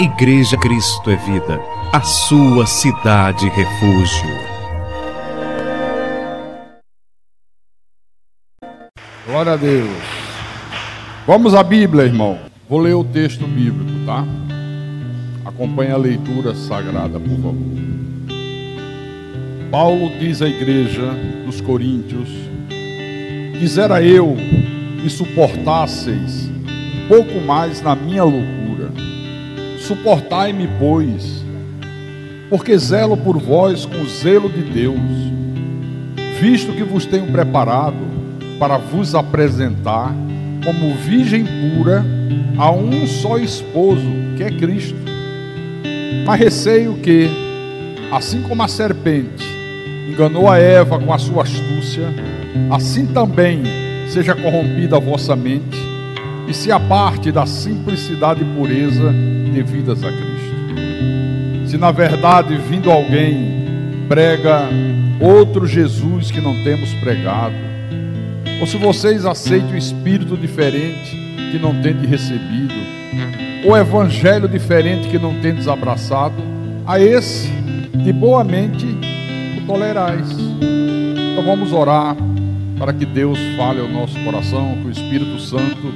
Igreja Cristo é Vida, a sua cidade refúgio. Glória a Deus. Vamos à Bíblia, irmão. Vou ler o texto bíblico, tá? Acompanhe a leitura sagrada, por favor. Paulo diz à igreja dos Coríntios: quisera eu que suportasseis um pouco mais na minha loucura. Suportai-me, pois, porque zelo por vós com o zelo de Deus, visto que vos tenho preparado para vos apresentar como virgem pura a um só esposo, que é Cristo. Mas receio que, assim como a serpente enganou a Eva com a sua astúcia, assim também seja corrompida a vossa mente e se aparte da simplicidade e pureza devidas a Cristo. Se na verdade vindo alguém prega outro Jesus que não temos pregado, ou se vocês aceitam o espírito diferente que não tendes recebido, ou evangelho diferente que não tendes abraçado, a esse de boa mente o tolerais. Então vamos orar para que Deus fale ao nosso coração, que o Espírito Santo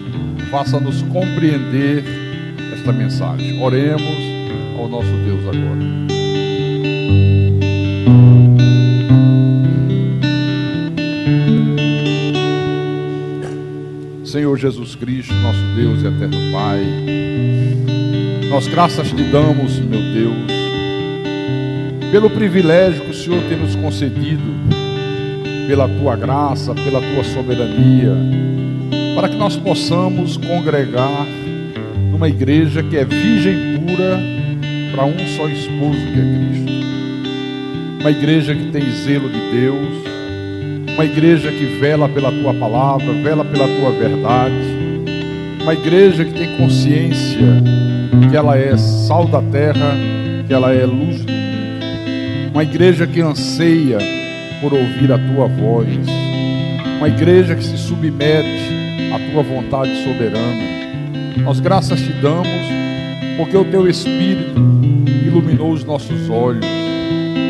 faça-nos compreender esta mensagem. Oremos ao nosso Deus agora. Senhor Jesus Cristo, nosso Deus e eterno Pai, nós graças te damos, meu Deus, pelo privilégio que o Senhor tem nos concedido, pela tua graça, pela tua soberania, para que nós possamos congregar numa igreja que é virgem pura para um só esposo, que é Cristo. Uma igreja que tem zelo de Deus, uma igreja que vela pela tua palavra, vela pela tua verdade, uma igreja que tem consciência que ela é sal da terra, que ela é luz do mundo, uma igreja que anseia por ouvir a tua voz, uma igreja que se submete à tua vontade soberana. Nós graças te damos porque o teu Espírito iluminou os nossos olhos,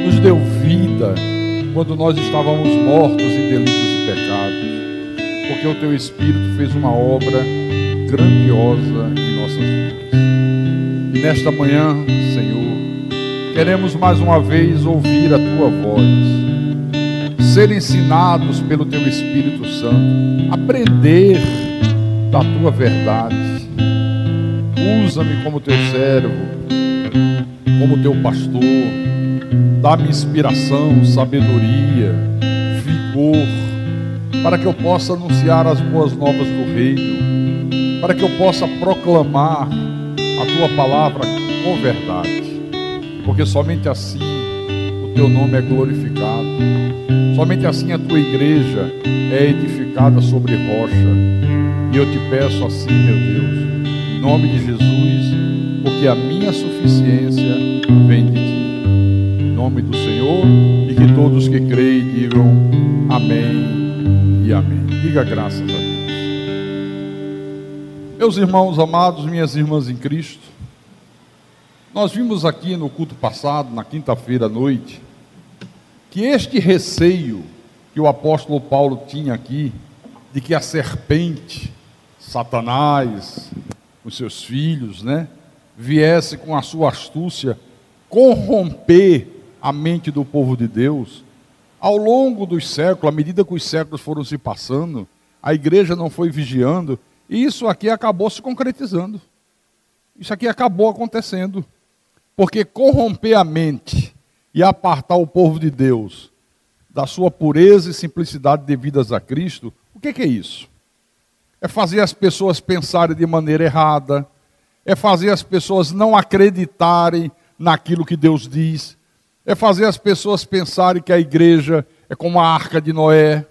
nos deu vida quando nós estávamos mortos em delitos e pecados, porque o teu Espírito fez uma obra grandiosa em nossas vidas. E nesta manhã, Senhor, queremos mais uma vez ouvir a tua voz, ser ensinados pelo teu Espírito Santo, aprender da tua verdade. Usa-me como teu servo, como teu pastor, dá-me inspiração, sabedoria, vigor, para que eu possa anunciar as boas novas do reino, para que eu possa proclamar a tua palavra com verdade, porque somente assim o teu nome é glorificado, somente assim a tua igreja é edificada sobre rocha. E eu te peço assim, meu Deus, em nome de Jesus, porque a minha suficiência vem de ti. Em nome do Senhor, e que todos que creem digam amém e amém. Diga graças a Deus. Meus irmãos amados, minhas irmãs em Cristo, nós vimos aqui no culto passado, na quinta-feira à noite, que este receio que o apóstolo Paulo tinha aqui, de que a serpente, Satanás, os seus filhos, viesse com a sua astúcia corromper a mente do povo de Deus, ao longo dos séculos, à medida que os séculos foram se passando, a igreja não foi vigiando, e isso aqui acabou se concretizando. Isso aqui acabou acontecendo. Porque corromper a mente e apartar o povo de Deus da sua pureza e simplicidade devidas a Cristo, o que é isso? É fazer as pessoas pensarem de maneira errada, é fazer as pessoas não acreditarem naquilo que Deus diz, é fazer as pessoas pensarem que a igreja é como a arca de Noé,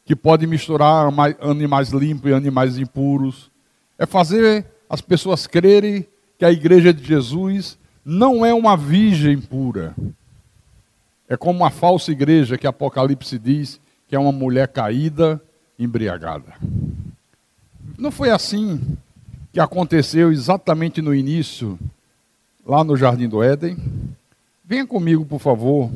que pode misturar animais limpos e animais impuros, é fazer as pessoas crerem que a igreja de Jesus não é uma virgem pura, é como uma falsa igreja que Apocalipse diz que é uma mulher caída, embriagada. Não foi assim que aconteceu exatamente no início lá no Jardim do Éden. Venha comigo, por favor,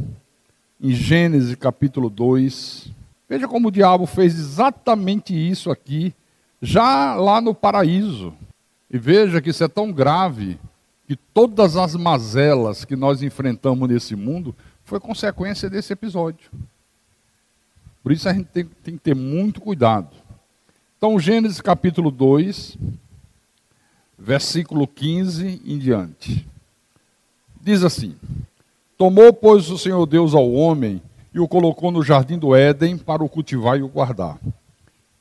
em Gênesis capítulo 2. Veja como o diabo fez exatamente isso aqui, já lá no paraíso. E veja que isso é tão grave, que todas as mazelas que nós enfrentamos nesse mundo foi consequência desse episódio. Por isso a gente tem que ter muito cuidado. Então, Gênesis capítulo 2, versículo 15 em diante. Diz assim: Tomou, pois, o Senhor Deus ao homem e o colocou no jardim do Éden para o cultivar e o guardar.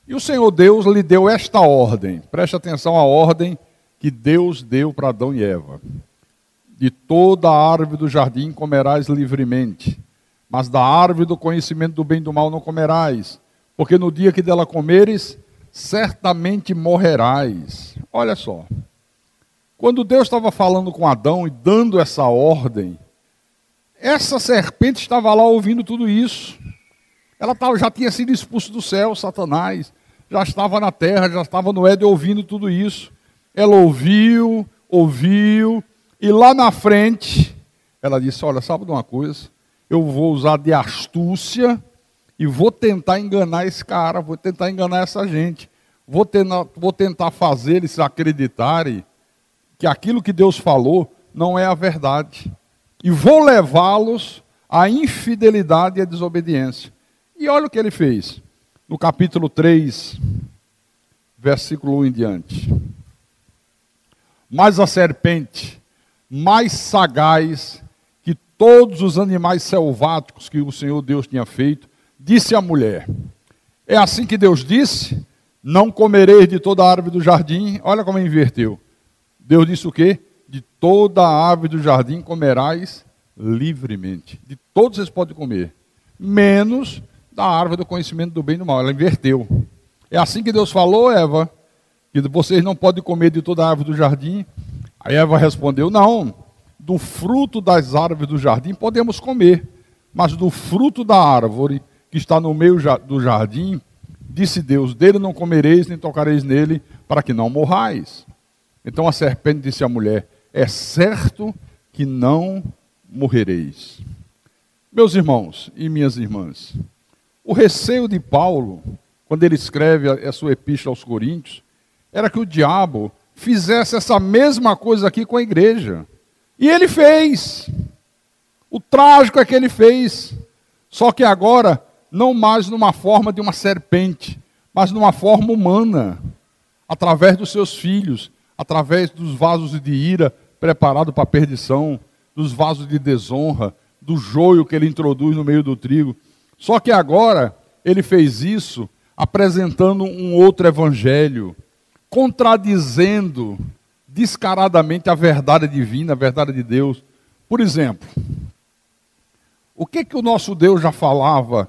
E o Senhor Deus lhe deu esta ordem. Preste atenção à ordem que Deus deu para Adão e Eva. De toda a árvore do jardim comerás livremente, mas da árvore do conhecimento do bem e do mal não comerás, porque no dia que dela comeres, certamente morrerás. Olha só. Quando Deus estava falando com Adão e dando essa ordem, essa serpente estava lá ouvindo tudo isso. Ela já tinha sido expulsa do céu, Satanás. Já estava na terra, já estava no Éden ouvindo tudo isso. Ela ouviu, e lá na frente, ela disse: olha, sabe de uma coisa? Eu vou usar de astúcia e vou tentar enganar esse cara, vou tentar enganar essa gente. Vou tentar fazer eles acreditarem que aquilo que Deus falou não é a verdade. E vou levá-los à infidelidade e à desobediência. E olha o que ele fez. No capítulo 3, versículo 1 em diante. Mas a serpente, mais sagaz que todos os animais selváticos que o Senhor Deus tinha feito, disse à mulher: é assim que Deus disse? Não comereis de toda a árvore do jardim. Olha como inverteu. Deus disse o quê? De toda a árvore do jardim comerás livremente. De todos vocês podem comer, menos da árvore do conhecimento do bem e do mal. Ela inverteu. É assim que Deus falou, Eva, que vocês não podem comer de toda a árvore do jardim. Aí Eva respondeu: não, do fruto das árvores do jardim podemos comer, mas do fruto da árvore que está no meio do jardim, disse Deus, dele não comereis nem tocareis nele, para que não morrais. Então a serpente disse à mulher: é certo que não morrereis. Meus irmãos e minhas irmãs, o receio de Paulo, quando ele escreve a sua epístola aos Coríntios, era que o diabo fizesse essa mesma coisa aqui com a igreja. E ele fez. O trágico é que ele fez. Só que agora, não mais numa forma de uma serpente, mas numa forma humana, através dos seus filhos, através dos vasos de ira preparados para a perdição, dos vasos de desonra, do joio que ele introduz no meio do trigo. Só que agora ele fez isso apresentando um outro evangelho, contradizendo descaradamente a verdade divina, a verdade de Deus. Por exemplo, o que o nosso Deus já falava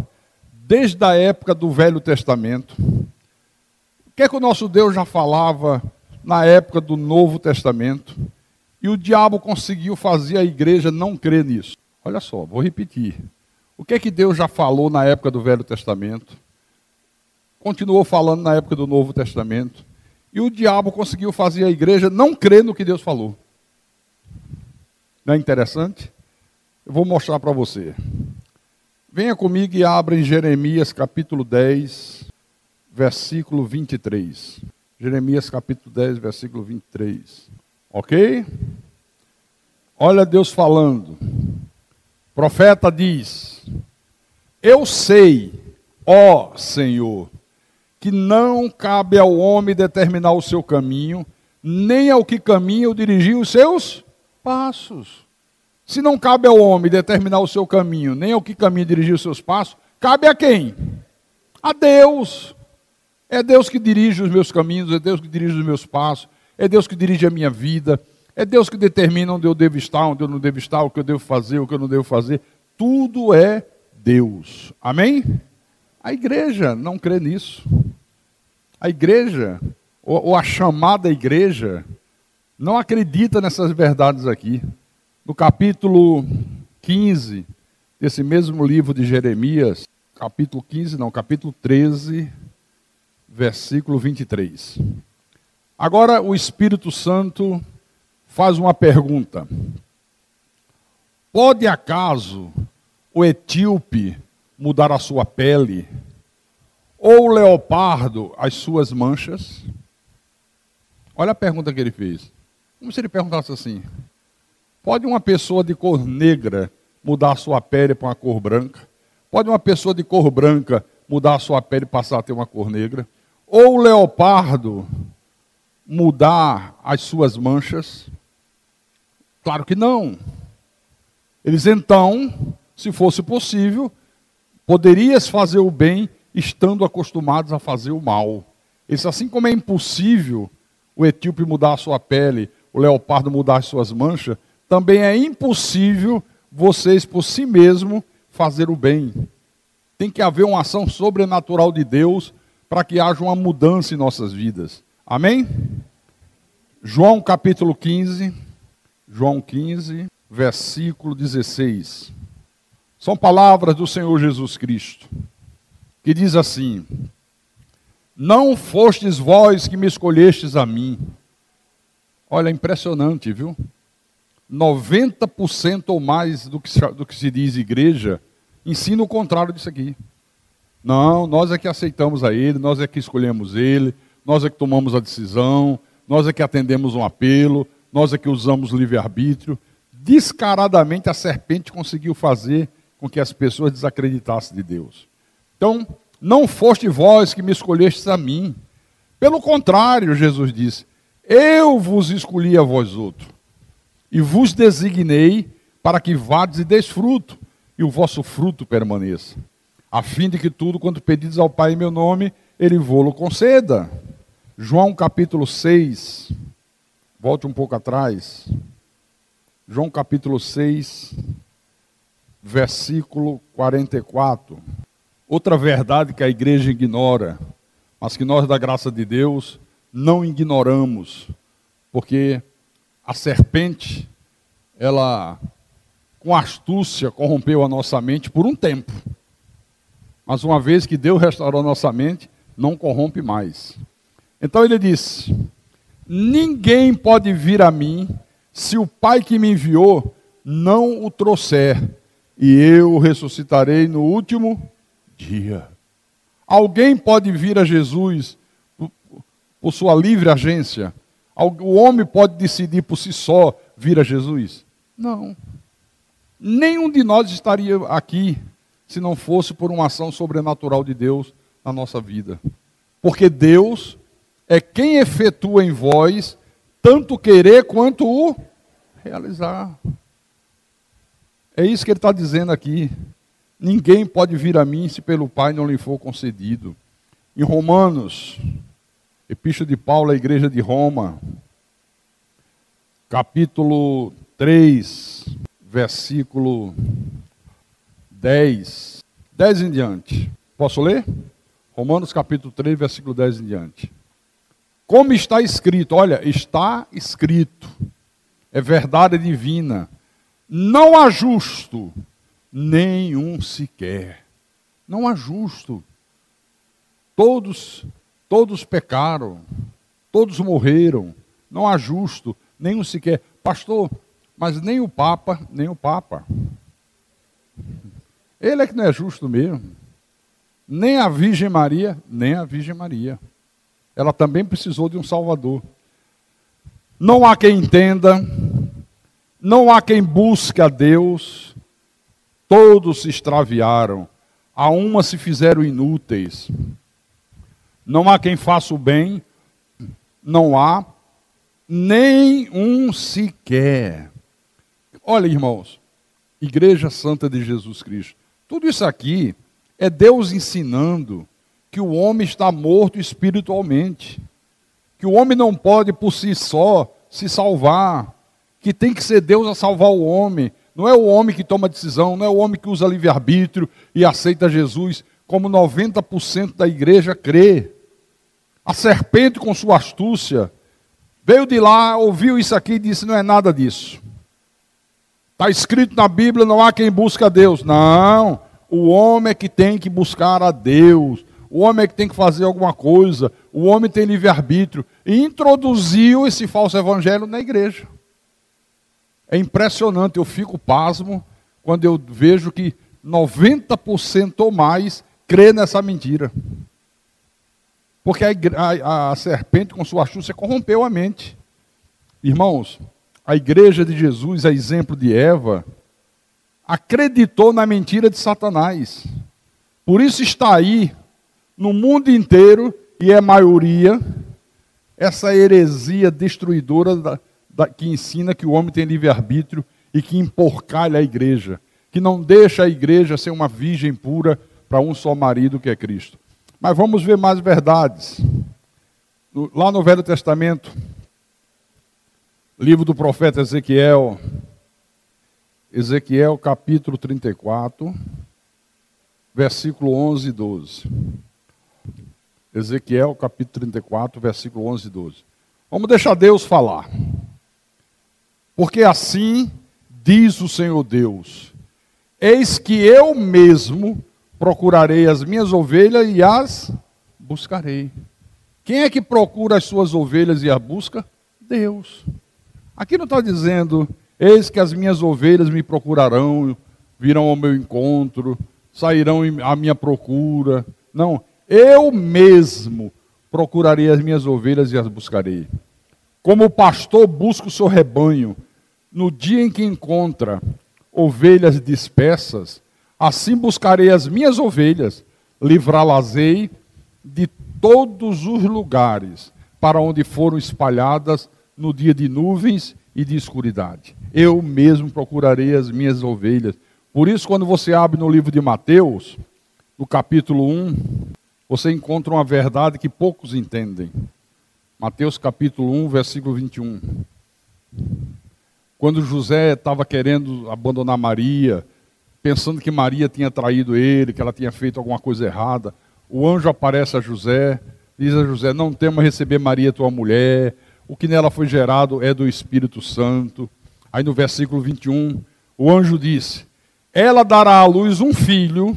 desde a época do Velho Testamento? O que o nosso Deus já falava na época do Novo Testamento? E o diabo conseguiu fazer a igreja não crer nisso. Olha só, vou repetir. O que Deus já falou na época do Velho Testamento? Continuou falando na época do Novo Testamento. E o diabo conseguiu fazer a igreja não crer no que Deus falou. Não é interessante? Eu vou mostrar para você. Venha comigo e abra em Jeremias capítulo 10, versículo 23. Jeremias capítulo 10, versículo 23. Ok? Olha Deus falando. O profeta diz: eu sei, ó Senhor, que não cabe ao homem determinar o seu caminho, nem ao que caminha o dirigir os seus passos. Se não cabe ao homem determinar o seu caminho, nem ao que caminha dirigir os seus passos, cabe a quem? A Deus. É Deus que dirige os meus caminhos, é Deus que dirige os meus passos, é Deus que dirige a minha vida, é Deus que determina onde eu devo estar, onde eu não devo estar, o que eu devo fazer, o que eu não devo fazer. Tudo é Deus. Amém? A igreja não crê nisso. A igreja, ou a chamada igreja, não acredita nessas verdades aqui. No capítulo 15 desse mesmo livro de Jeremias, capítulo 13, versículo 23. Agora o Espírito Santo faz uma pergunta: pode acaso o etíope mudar a sua pele, ou o leopardo as suas manchas? Olha a pergunta que ele fez. Como se ele perguntasse assim: pode uma pessoa de cor negra mudar a sua pele para uma cor branca? Pode uma pessoa de cor branca mudar a sua pele e passar a ter uma cor negra? Ou o leopardo mudar as suas manchas? Claro que não. Eles então, se fosse possível, poderias fazer o bem estando acostumados a fazer o mal. Isso, assim como é impossível o etíope mudar a sua pele, o leopardo mudar as suas manchas, também é impossível vocês por si mesmos fazer o bem. Tem que haver uma ação sobrenatural de Deus para que haja uma mudança em nossas vidas. Amém? João capítulo 15, João 15, versículo 16. São palavras do Senhor Jesus Cristo, que diz assim: não fostes vós que me escolhestes a mim. Olha, impressionante, viu? 90% ou mais do que se diz igreja ensina o contrário disso aqui. Não, nós é que aceitamos a Ele, nós é que escolhemos Ele, nós é que tomamos a decisão, nós é que atendemos um apelo, nós é que usamos livre-arbítrio. Descaradamente a serpente conseguiu fazer com que as pessoas desacreditassem de Deus. Então, não foste vós que me escolhestes a mim. Pelo contrário, Jesus disse, eu vos escolhi a vós outros, e vos designei para que vades e deis fruto, e o vosso fruto permaneça, a fim de que tudo quanto pedides ao Pai em meu nome, Ele vô-lo conceda. João capítulo 6, volte um pouco atrás. João capítulo 6, versículo 44. Outra verdade que a igreja ignora, mas que nós da graça de Deus não ignoramos, porque a serpente, ela com astúcia corrompeu a nossa mente por um tempo. Mas uma vez que Deus restaurou a nossa mente, não corrompe mais. Então ele disse, ninguém pode vir a mim se o Pai que me enviou não o trouxer, e eu o ressuscitarei no último dia. Alguém pode vir a Jesus por sua livre agência? O homem pode decidir por si só vir a Jesus? Não. Nenhum de nós estaria aqui se não fosse por uma ação sobrenatural de Deus na nossa vida. Porque Deus é quem efetua em vós tanto querer quanto o realizar. É isso que ele está dizendo aqui. Ninguém pode vir a mim se pelo Pai não lhe for concedido. Em Romanos, Epístola de Paulo à igreja de Roma, capítulo 3, versículo 10 em diante. Posso ler? Romanos capítulo 3, versículo 10 em diante. Como está escrito, olha, está escrito, é verdade divina, não há justo, nenhum sequer. Não há justo. Todos pecaram, todos morreram, não há justo, nenhum sequer. Pastor, mas nem o Papa. Ele é que não é justo mesmo. Nem a Virgem Maria. Ela também precisou de um Salvador. Não há quem entenda, não há quem busque a Deus, todos se extraviaram, a uma se fizeram inúteis. Não há quem faça o bem, não há nem um sequer. Olha, irmãos, Igreja Santa de Jesus Cristo, tudo isso aqui é Deus ensinando que o homem está morto espiritualmente, que o homem não pode por si só se salvar, que tem que ser Deus a salvar o homem. Não é o homem que toma decisão, não é o homem que usa livre-arbítrio e aceita Jesus, como 90% da igreja crê. A serpente com sua astúcia veio de lá, ouviu isso aqui e disse, não é nada disso. Está escrito na Bíblia, não há quem busque a Deus. Não, o homem é que tem que buscar a Deus. O homem é que tem que fazer alguma coisa. O homem tem livre-arbítrio. E introduziu esse falso evangelho na igreja. É impressionante, eu fico pasmo quando eu vejo que 90% ou mais crê nessa mentira. Porque a serpente com sua astúcia corrompeu a mente. Irmãos, a igreja de Jesus, a exemplo de Eva, acreditou na mentira de Satanás. Por isso está aí, no mundo inteiro, e é maioria, essa heresia destruidora que ensina que o homem tem livre-arbítrio e que emporcalha a igreja, que não deixa a igreja ser uma virgem pura para um só marido que é Cristo. Mas vamos ver mais verdades. Lá no Velho Testamento, livro do profeta Ezequiel, Ezequiel capítulo 34, versículo 11 e 12. Ezequiel capítulo 34, versículo 11 e 12. Vamos deixar Deus falar. Porque assim diz o Senhor Deus: eis que eu mesmo procurarei as minhas ovelhas e as buscarei. Quem é que procura as suas ovelhas e as busca? Deus. Aqui não está dizendo, eis que as minhas ovelhas me procurarão, virão ao meu encontro, sairão à minha procura. Não, eu mesmo procurarei as minhas ovelhas e as buscarei. Como o pastor busca o seu rebanho, no dia em que encontra ovelhas dispersas, assim buscarei as minhas ovelhas, livrá-las-ei de todos os lugares para onde foram espalhadas no dia de nuvens e de escuridade. Eu mesmo procurarei as minhas ovelhas. Por isso, quando você abre no livro de Mateus, no capítulo 1, você encontra uma verdade que poucos entendem. Mateus capítulo 1, versículo 21. Quando José estava querendo abandonar Maria, pensando que Maria tinha traído ele, que ela tinha feito alguma coisa errada, o anjo aparece a José, diz a José: não tema receber Maria, tua mulher, o que nela foi gerado é do Espírito Santo. Aí no versículo 21, o anjo disse: ela dará à luz um filho,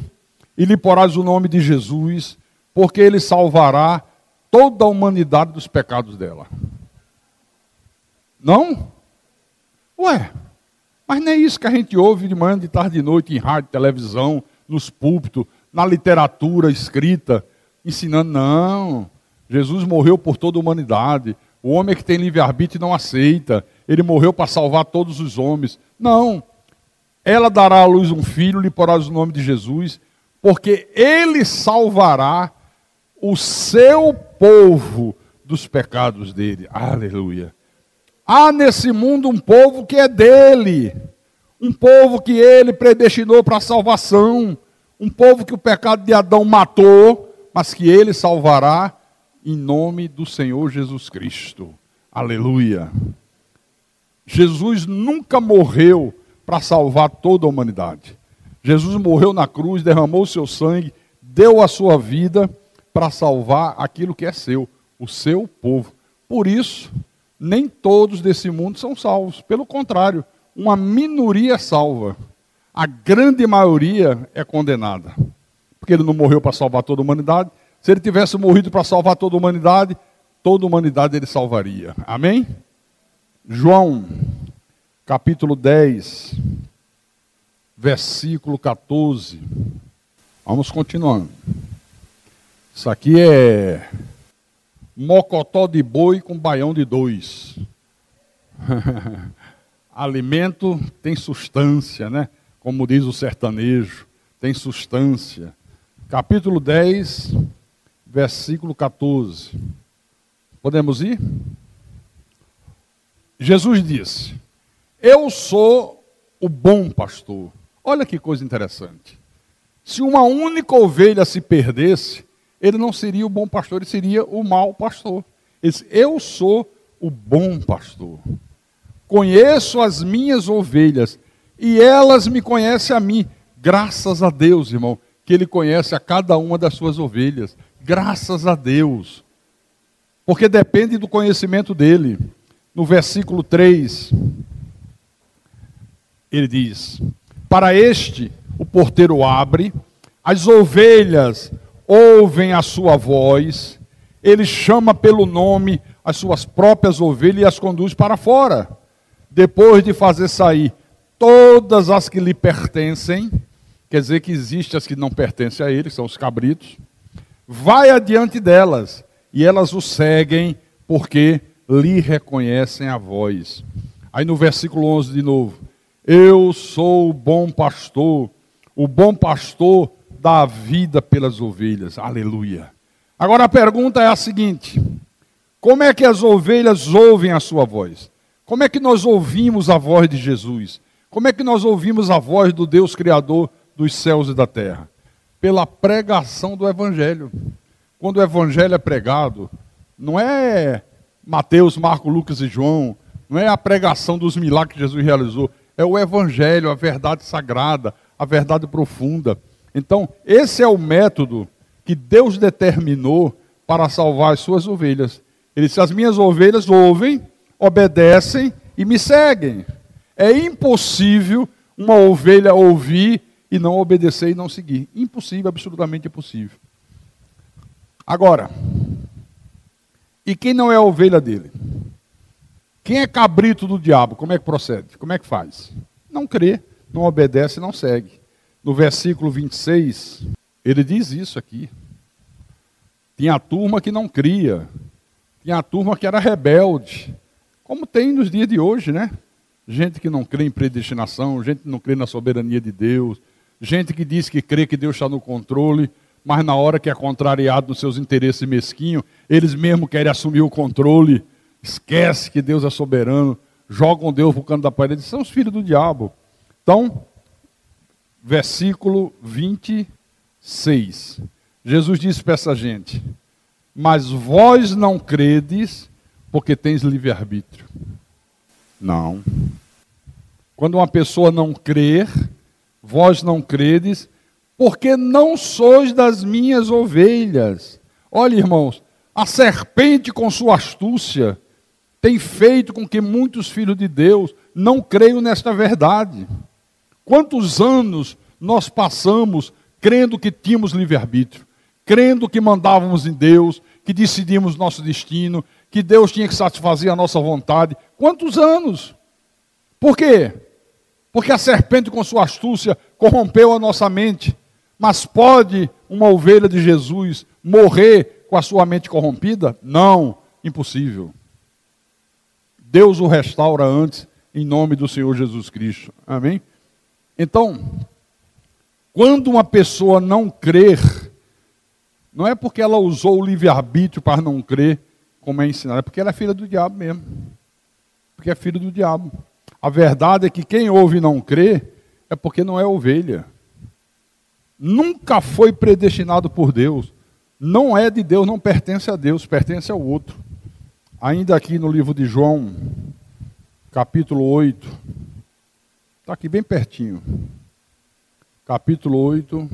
e lhe porás o nome de Jesus, porque ele salvará toda a humanidade dos pecados dela. Não? Ué, mas não é isso que a gente ouve de manhã, de tarde, de noite, em rádio, televisão, nos púlpitos, na literatura escrita, ensinando. Não, Jesus morreu por toda a humanidade. O homem que tem livre-arbítrio não aceita. Ele morreu para salvar todos os homens. Não, ela dará à luz um filho, lhe porás o nome de Jesus, porque ele salvará o seu povo dos pecados dele. Aleluia. Há nesse mundo um povo que é dele, um povo que ele predestinou para a salvação, um povo que o pecado de Adão matou, mas que ele salvará em nome do Senhor Jesus Cristo. Aleluia. Jesus nunca morreu para salvar toda a humanidade. Jesus morreu na cruz, derramou o seu sangue, deu a sua vida para salvar aquilo que é seu, o seu povo. Por isso, nem todos desse mundo são salvos. Pelo contrário, uma minoria é salva. A grande maioria é condenada. Porque ele não morreu para salvar toda a humanidade. Se ele tivesse morrido para salvar toda a humanidade ele salvaria. Amém? João, capítulo 10, versículo 14. Vamos continuando. Isso aqui é mocotó de boi com baião de dois. Alimento tem substância, né? Como diz o sertanejo, tem substância. Capítulo 10, versículo 14. Podemos ir? Jesus disse: eu sou o bom pastor. Olha que coisa interessante. Se uma única ovelha se perdesse, ele não seria o bom pastor, ele seria o mau pastor. Ele disse: eu sou o bom pastor. Conheço as minhas ovelhas e elas me conhecem a mim. Graças a Deus, irmão, que ele conhece a cada uma das suas ovelhas. Graças a Deus. Porque depende do conhecimento dele. No versículo 3, ele diz: para este o porteiro abre, as ovelhas ouvem a sua voz, ele chama pelo nome as suas próprias ovelhas e as conduz para fora. depois de fazer sair todas as que lhe pertencem, quer dizer que existem as que não pertencem a ele, que são os cabritos, vai adiante delas, e elas o seguem, porque lhe reconhecem a voz. Aí no versículo 11 de novo, eu sou o bom pastor dá a vida pelas ovelhas, aleluia. Agora a pergunta é a seguinte, como é que as ovelhas ouvem a sua voz? Como é que nós ouvimos a voz de Jesus? Como é que nós ouvimos a voz do Deus Criador dos céus e da terra? Pela pregação do Evangelho. Quando o Evangelho é pregado, não é Mateus, Marcos, Lucas e João, não é a pregação dos milagres que Jesus realizou, é o Evangelho, a verdade sagrada, a verdade profunda. Então, esse é o método que Deus determinou para salvar as suas ovelhas. Ele disse, as minhas ovelhas ouvem, obedecem e me seguem. É impossível uma ovelha ouvir e não obedecer e não seguir. Impossível, absolutamente impossível. Agora, e quem não é a ovelha dele? Quem é cabrito do diabo? Como é que procede? Como é que faz? Não crê, não obedece, não segue. No versículo 26, ele diz isso aqui. Tinha a turma que não cria. Tinha a turma que era rebelde. Como tem nos dias de hoje, né? Gente que não crê em predestinação, gente que não crê na soberania de Deus, gente que diz que crê que Deus está no controle, mas na hora que é contrariado nos seus interesses mesquinhos, eles mesmos querem assumir o controle, esquece que Deus é soberano, jogam Deus para o canto da parede, são os filhos do diabo. Então, versículo 26, Jesus disse para essa gente, mas vós não credes porque tens livre-arbítrio. Não. Quando uma pessoa não crer, vós não credes, porque não sois das minhas ovelhas. Olha, irmãos, a serpente com sua astúcia tem feito com que muitos filhos de Deus não creiam nesta verdade. Quantos anos nós passamos crendo que tínhamos livre-arbítrio, crendo que mandávamos em Deus, que decidimos nosso destino, que Deus tinha que satisfazer a nossa vontade. Quantos anos? Por quê? Porque a serpente com sua astúcia corrompeu a nossa mente. Mas pode uma ovelha de Jesus morrer com a sua mente corrompida? Não, impossível. Deus o restaura antes, em nome do Senhor Jesus Cristo. Amém? Então, quando uma pessoa não crer, não é porque ela usou o livre-arbítrio para não crer, como é ensinado, é porque ela é filha do diabo mesmo. Porque é filho do diabo. A verdade é que quem ouve e não crê, é porque não é ovelha. Nunca foi predestinado por Deus. Não é de Deus, não pertence a Deus, pertence ao outro. Ainda aqui no livro de João, capítulo 8, está aqui bem pertinho. Capítulo 8,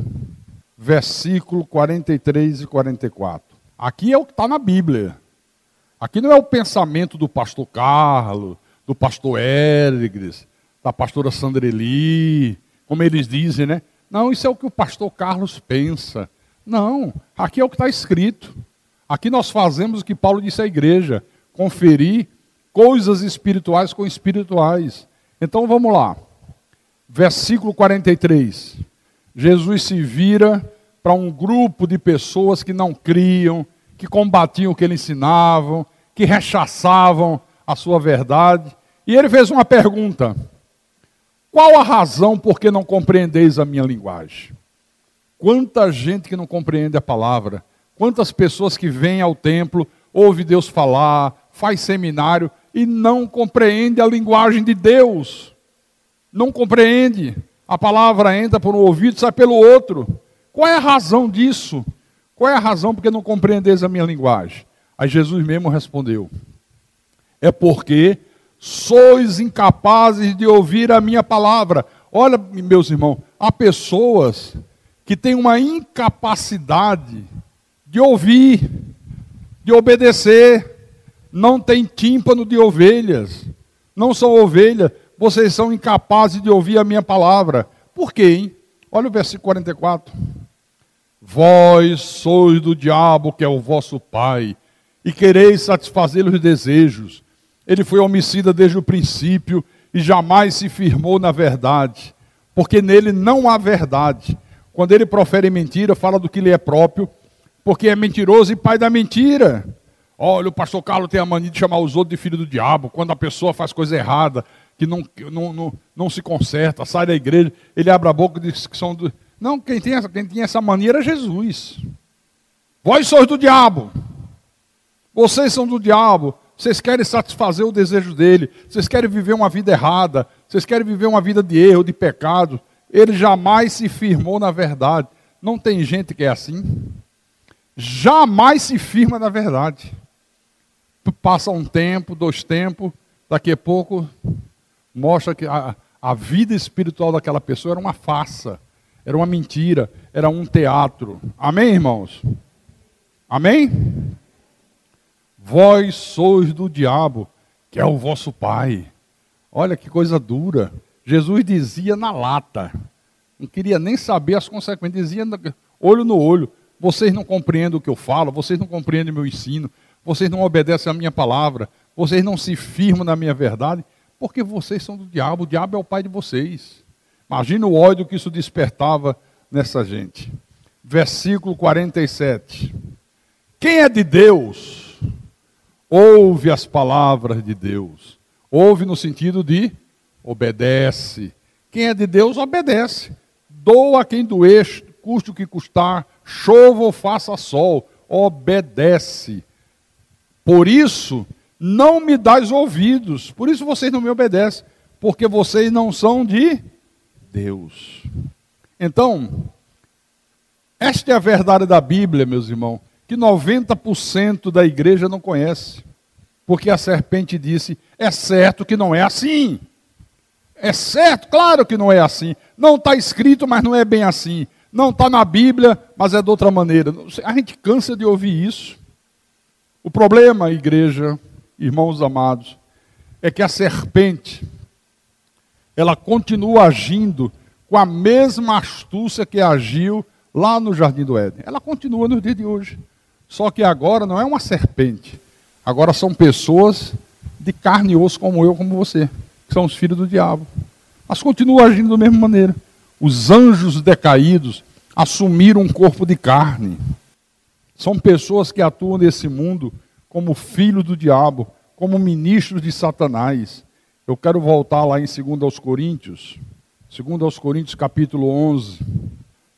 versículo 43 e 44. Aqui é o que está na Bíblia. Aqui não é o pensamento do pastor Carlos, do pastor Érigres, da pastora Sandreli, como eles dizem, né? Não, isso é o que o pastor Carlos pensa. Não, aqui é o que está escrito. Aqui nós fazemos o que Paulo disse à igreja, conferir coisas espirituais com espirituais. Então vamos lá. Versículo 43. Jesus se vira para um grupo de pessoas que não criam, que combatiam o que ele ensinava, que rechaçavam a sua verdade. E ele fez uma pergunta. Qual a razão por que não compreendeis a minha linguagem? Quanta gente que não compreende a palavra. Quantas pessoas que vêm ao templo, ouve Deus falar, faz seminário e não compreende a linguagem de Deus. Não compreende. A palavra entra por um ouvido e sai pelo outro. Qual é a razão disso? Qual é a razão por que não compreendeis a minha linguagem? Aí Jesus mesmo respondeu. É porque sois incapazes de ouvir a minha palavra. Olha, meus irmãos, há pessoas que têm uma incapacidade de ouvir, de obedecer, não tem tímpano de ovelhas, não são ovelhas, vocês são incapazes de ouvir a minha palavra. Por quê, hein? Olha o versículo 44. Vós sois do diabo, que é o vosso pai, e quereis satisfazer os desejos. Ele foi homicida desde o princípio e jamais se firmou na verdade, porque nele não há verdade. Quando ele profere mentira, fala do que lhe é próprio, porque é mentiroso e pai da mentira. Olha, o pastor Carlos tem a mania de chamar os outros de filho do diabo, quando a pessoa faz coisa errada, que não se conserta, sai da igreja, ele abre a boca e diz que são do... Não, quem tinha essa mania era Jesus. Vós sois do diabo, vocês são do diabo, vocês querem satisfazer o desejo dele, vocês querem viver uma vida errada, vocês querem viver uma vida de erro, de pecado. Ele jamais se firmou na verdade. Não tem gente que é assim? Jamais se firma na verdade. Passa um tempo, 2 tempos, daqui a pouco mostra que a vida espiritual daquela pessoa era uma farsa, era uma mentira, era um teatro. Amém, irmãos? Amém? Vós sois do diabo, que é o vosso pai. Olha que coisa dura. Jesus dizia na lata, não queria nem saber as consequências, dizia olho no olho. Vocês não compreendem o que eu falo, vocês não compreendem o meu ensino, vocês não obedecem a minha palavra, vocês não se firmam na minha verdade, porque vocês são do diabo, o diabo é o pai de vocês. Imagina o ódio que isso despertava nessa gente. Versículo 47. Quem é de Deus, ouve as palavras de Deus. Ouve no sentido de obedece. Quem é de Deus, obedece. Doa a quem doer, custe o que custar, chova ou faça sol, obedece. Por isso, não me dais ouvidos, por isso vocês não me obedecem, porque vocês não são de Deus. Então, esta é a verdade da Bíblia, meus irmãos, que 90% da igreja não conhece. Porque a serpente disse, é certo que não é assim. É certo, claro que não é assim. Não está escrito, mas não é bem assim. Não está na Bíblia, mas é de outra maneira. A gente cansa de ouvir isso. O problema, igreja, irmãos amados, é que a serpente, ela continua agindo com a mesma astúcia que agiu lá no Jardim do Éden. Ela continua nos dias de hoje. Só que agora não é uma serpente. Agora são pessoas de carne e osso como eu, como você, que são os filhos do diabo. Mas continuam agindo da mesma maneira. Os anjos decaídos assumiram um corpo de carne. São pessoas que atuam nesse mundo como filhos do diabo, como ministros de Satanás. Eu quero voltar lá em 2 Coríntios. 2 Coríntios capítulo 11.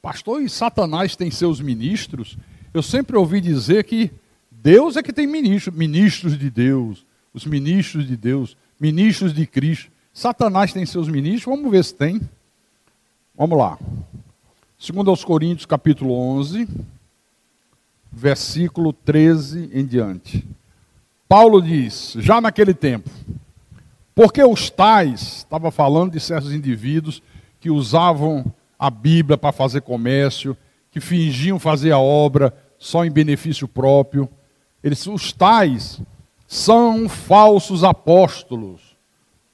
Pastor, e Satanás tem seus ministros? Eu sempre ouvi dizer que Deus é que tem ministros de Deus, os ministros de Deus, ministros de Cristo. Satanás tem seus ministros? Vamos ver se tem. Vamos lá. 2 Coríntios capítulo 11, versículo 13 em diante. Paulo diz, já naquele tempo, porque os tais, estava falando de certos indivíduos que usavam a Bíblia para fazer comércio, que fingiam fazer a obra só em benefício próprio. Os tais são falsos apóstolos,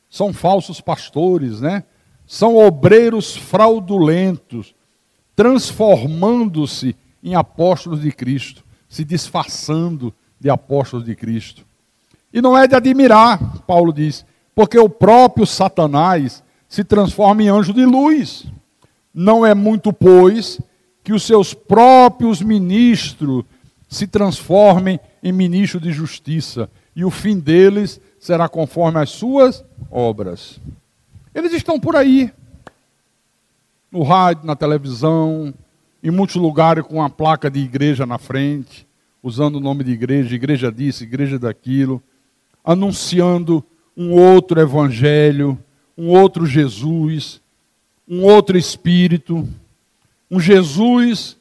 são falsos pastores, né? São obreiros fraudulentos, transformando-se em apóstolos de Cristo, se disfarçando de apóstolos de Cristo. E não é de admirar, Paulo diz, porque o próprio Satanás se transforma em anjo de luz. Não é muito, pois, que os seus próprios ministros se transformem em ministros de justiça, e o fim deles será conforme as suas obras. Eles estão por aí, no rádio, na televisão, em muitos lugares com uma placa de igreja na frente, usando o nome de igreja, igreja disso, igreja daquilo, anunciando um outro evangelho, um outro Jesus, um outro Espírito, um Jesus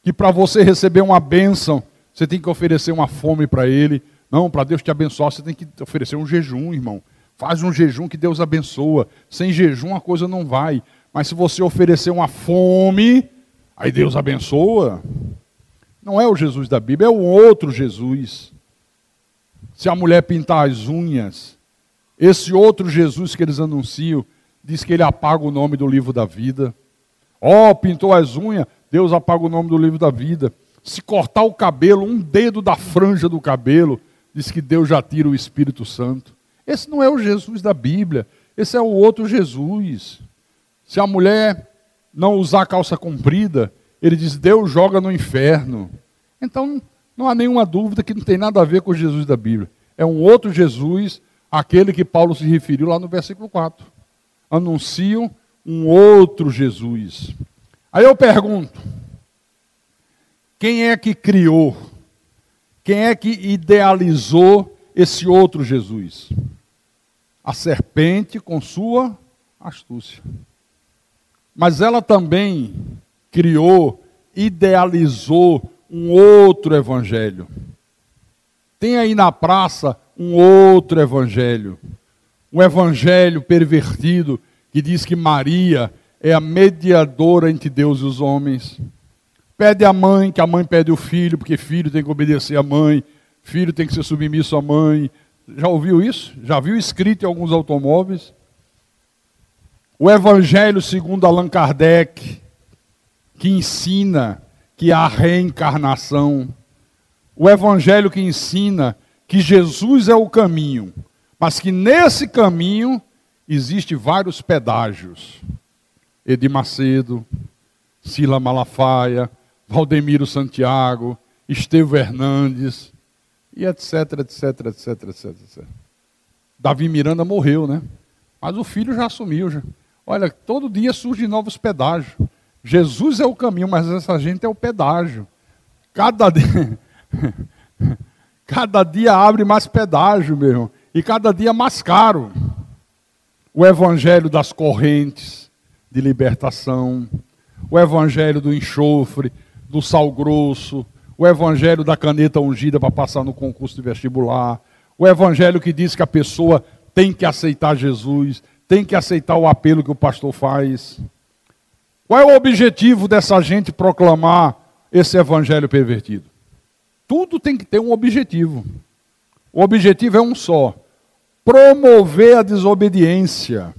que para você receber uma bênção, você tem que oferecer uma fome para Ele. Não, para Deus te abençoar, você tem que oferecer um jejum, irmão. Faz um jejum que Deus abençoa. Sem jejum a coisa não vai. Mas se você oferecer uma fome, aí Deus abençoa. Não é o Jesus da Bíblia, é o outro Jesus. Se a mulher pintar as unhas, esse outro Jesus que eles anunciam, diz que ele apaga o nome do livro da vida. Pintou as unhas, Deus apaga o nome do livro da vida. Se cortar o cabelo, um dedo da franja do cabelo, diz que Deus já tira o Espírito Santo. Esse não é o Jesus da Bíblia, esse é o outro Jesus. Se a mulher não usar calça comprida, ele diz, Deus joga no inferno. Então, não há nenhuma dúvida que não tem nada a ver com o Jesus da Bíblia. É um outro Jesus, aquele que Paulo se referiu lá no versículo 4. Anunciam um outro Jesus. Aí eu pergunto, quem é que criou, quem é que idealizou esse outro Jesus? A serpente com sua astúcia. Mas ela também criou, idealizou um outro evangelho. Tem aí na praça um outro evangelho. Um evangelho pervertido que diz que Maria é a mediadora entre Deus e os homens. Pede à mãe, que a mãe pede o filho, porque filho tem que obedecer à mãe, filho tem que ser submisso à mãe. Já ouviu isso? Já viu escrito em alguns automóveis? O evangelho segundo Allan Kardec, que ensina que há reencarnação. O evangelho que ensina que Jesus é o caminho, mas que nesse caminho existem vários pedágios. Edir Macedo, Sila Malafaia, Valdemiro Santiago, Estevão Hernandes, e etc, etc, etc, etc, etc. Davi Miranda morreu, né? Mas o filho já assumiu. Já. Olha, todo dia surgem novos pedágios. Jesus é o caminho, mas essa gente é o pedágio. Cada dia abre mais pedágio, meu irmão. E cada dia mais caro. O evangelho das correntes de libertação, o evangelho do enxofre, do sal grosso, o evangelho da caneta ungida para passar no concurso de vestibular, o evangelho que diz que a pessoa tem que aceitar Jesus, tem que aceitar o apelo que o pastor faz. Qual é o objetivo dessa gente proclamar esse evangelho pervertido? Tudo tem que ter um objetivo. O objetivo é um só: promover a desobediência,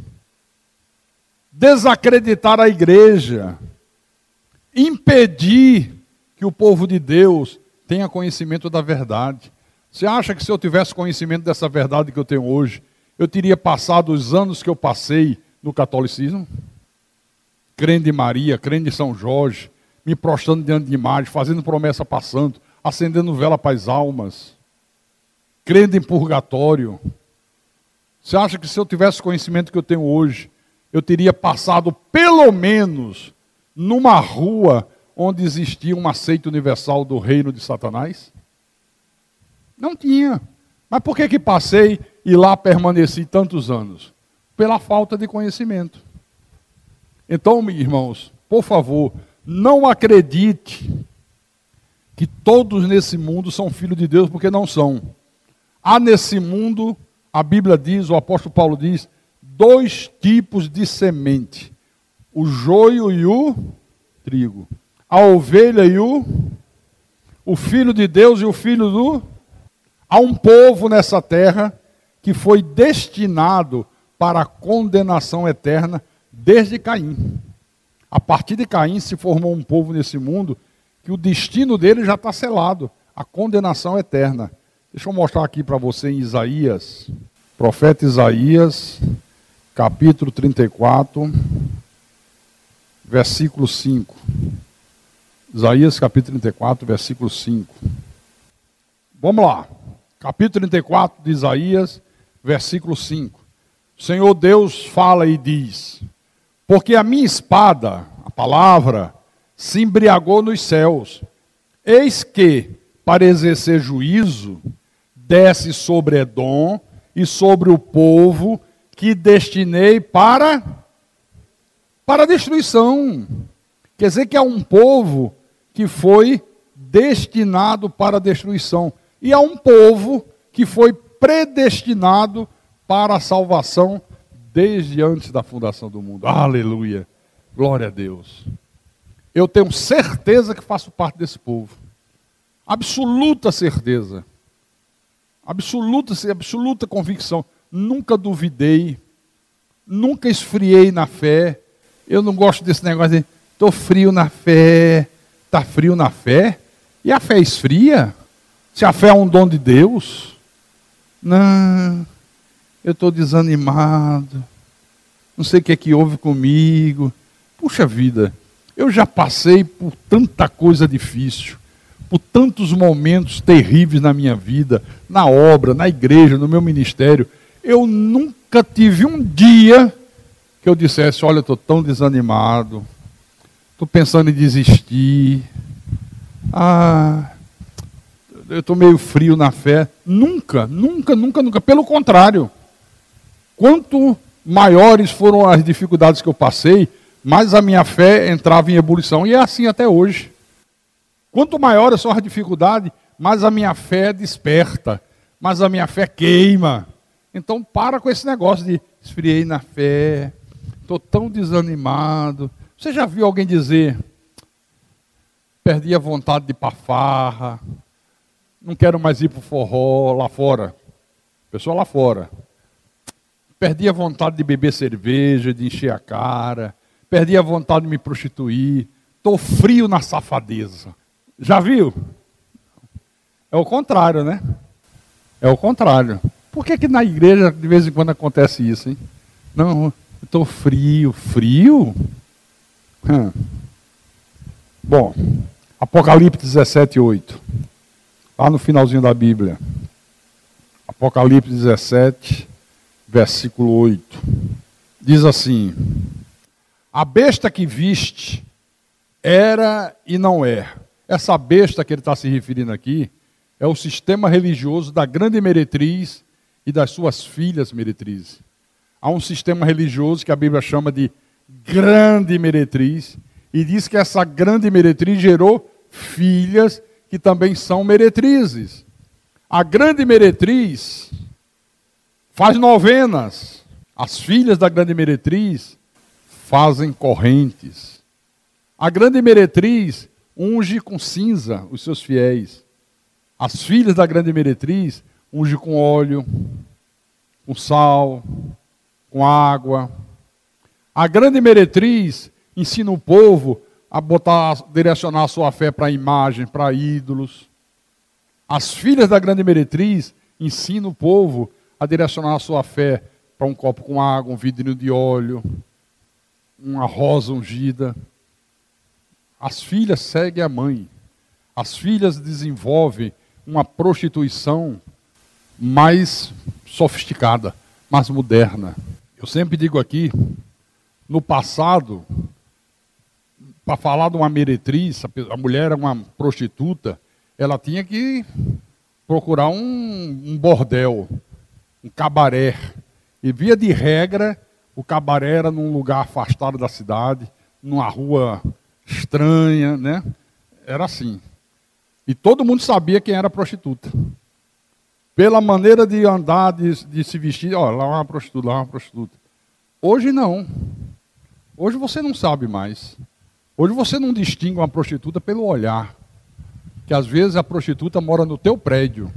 desacreditar a igreja, impedir que o povo de Deus tenha conhecimento da verdade. Você acha que se eu tivesse conhecimento dessa verdade que eu tenho hoje, eu teria passado os anos que eu passei no catolicismo? Crendo em Maria, crendo em São Jorge, me prostrando diante de imagem, fazendo promessa para santo, acendendo vela para as almas, crendo em purgatório. Você acha que se eu tivesse o conhecimento que eu tenho hoje, eu teria passado pelo menos numa rua onde existia uma seita universal do reino de Satanás? Não tinha. Mas por que passei e lá permaneci tantos anos? Pela falta de conhecimento. Então, irmãos, por favor, não acredite que todos nesse mundo são filhos de Deus, porque não são. Há nesse mundo, a Bíblia diz, o apóstolo Paulo diz, 2 tipos de semente: o joio e o trigo. A ovelha e o filho de Deus e o filho do... Há um povo nessa terra que foi destinado para a condenação eterna desde Caim. A partir de Caim se formou um povo nesse mundo que o destino dele já está selado, a condenação eterna. Deixa eu mostrar aqui para você em Isaías, profeta Isaías, capítulo 34, versículo 5. Isaías capítulo 34, versículo 5. Vamos lá. Capítulo 34 de Isaías, versículo 5. O Senhor Deus fala e diz: porque a minha espada, a palavra, se embriagou nos céus. Eis que, para exercer juízo, desce sobre Edom e sobre o povo que destinei para a destruição. Quer dizer que há um povo que foi destinado para a destruição. E há um povo que foi predestinado para a salvação desde antes da fundação do mundo. Aleluia! Glória a Deus! Eu tenho certeza que faço parte desse povo. Absoluta certeza. Absoluta convicção. Nunca duvidei. Nunca esfriei na fé. Eu não gosto desse negócio de estou frio na fé. Está frio na fé? E a fé esfria? Se a fé é um dom de Deus? Não. eu estou desanimado, não sei o que é que houve comigo. Puxa vida, eu já passei por tanta coisa difícil, por tantos momentos terríveis na minha vida, na obra, na igreja, no meu ministério. Eu nunca tive um dia que eu dissesse, olha, eu estou tão desanimado, estou pensando em desistir, eu estou meio frio na fé. Nunca, nunca, nunca, nunca. Pelo contrário, quanto maiores foram as dificuldades que eu passei, mais a minha fé entrava em ebulição. E é assim até hoje. Quanto maiores são as dificuldades, mais a minha fé desperta, mais a minha fé queima. Então para com esse negócio de esfriei na fé, estou tão desanimado. Você já viu alguém dizer, perdi a vontade de ir para farra, não quero mais ir para o forró lá fora. Pessoa lá fora. Perdi a vontade de beber cerveja, de encher a cara. Perdi a vontade de me prostituir. Estou frio na safadeza. Já viu? É o contrário, né? É o contrário. Por que na igreja de vez em quando acontece isso, hein? Não, eu estou frio. Frio? Bom, Apocalipse 17:8. Lá no finalzinho da Bíblia. Apocalipse 17, versículo 8. Diz assim: a besta que viste era e não é. Essa besta que ele está se referindo aqui é o sistema religioso da grande meretriz e das suas filhas meretrizes. Há um sistema religioso que a Bíblia chama de grande meretriz e diz que essa grande meretriz gerou filhas que também são meretrizes. A grande meretriz faz novenas. As filhas da grande meretriz fazem correntes. A grande meretriz unge com cinza os seus fiéis. As filhas da grande meretriz unge com óleo, com sal, com água. A grande meretriz ensina o povo a direcionar a sua fé para a imagem, para ídolos. As filhas da grande meretriz ensinam o povo a direcionar a sua fé para um copo com água, um vidrinho de óleo, uma rosa ungida. As filhas seguem a mãe. As filhas desenvolvem uma prostituição mais sofisticada, mais moderna. Eu sempre digo aqui, no passado, para falar de uma meretriz, a mulher era uma prostituta, ela tinha que procurar um bordel, um cabaré. E via de regra, o cabaré era num lugar afastado da cidade, numa rua estranha, né? Era assim. E todo mundo sabia quem era prostituta. Pela maneira de andar, de se vestir, ó, lá uma prostituta, lá uma prostituta. Hoje não. Hoje você não sabe mais. Hoje você não distingue uma prostituta pelo olhar. Que às vezes a prostituta mora no teu prédio.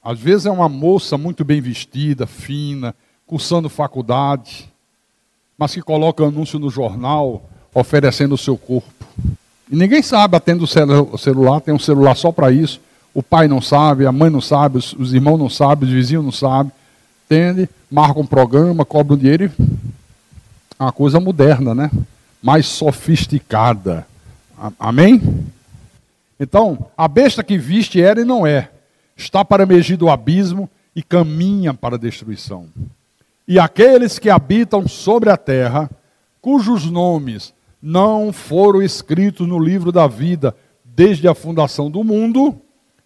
Às vezes é uma moça muito bem vestida, fina, cursando faculdade, mas que coloca anúncio no jornal oferecendo o seu corpo. E ninguém sabe, atende o celular, tem um celular só para isso. O pai não sabe, a mãe não sabe, os irmãos não sabem, os vizinhos não sabem. Entende? Marca um programa, cobra um dinheiro. É uma coisa moderna, né? Mais sofisticada. Amém? Então, a besta que viste era e não é. Está para emergir do abismo e caminha para a destruição. E aqueles que habitam sobre a terra, cujos nomes não foram escritos no livro da vida desde a fundação do mundo,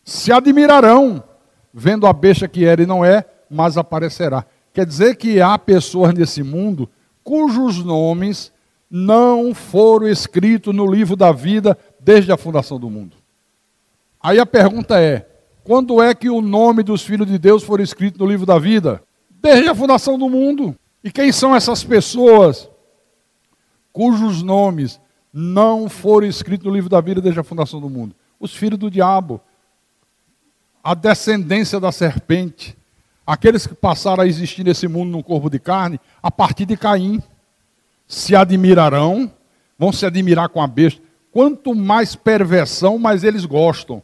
se admirarão, vendo a besta que era e não é, mas aparecerá. Quer dizer que há pessoas nesse mundo cujos nomes não foram escritos no livro da vida desde a fundação do mundo. Aí a pergunta é, quando é que o nome dos filhos de Deus foram escritos no livro da vida? Desde a fundação do mundo. E quem são essas pessoas cujos nomes não foram escritos no livro da vida desde a fundação do mundo? Os filhos do diabo, a descendência da serpente, aqueles que passaram a existir nesse mundo num corpo de carne, a partir de Caim. Se admirarão, vão se admirar com a besta. Quanto mais perversão, mais eles gostam.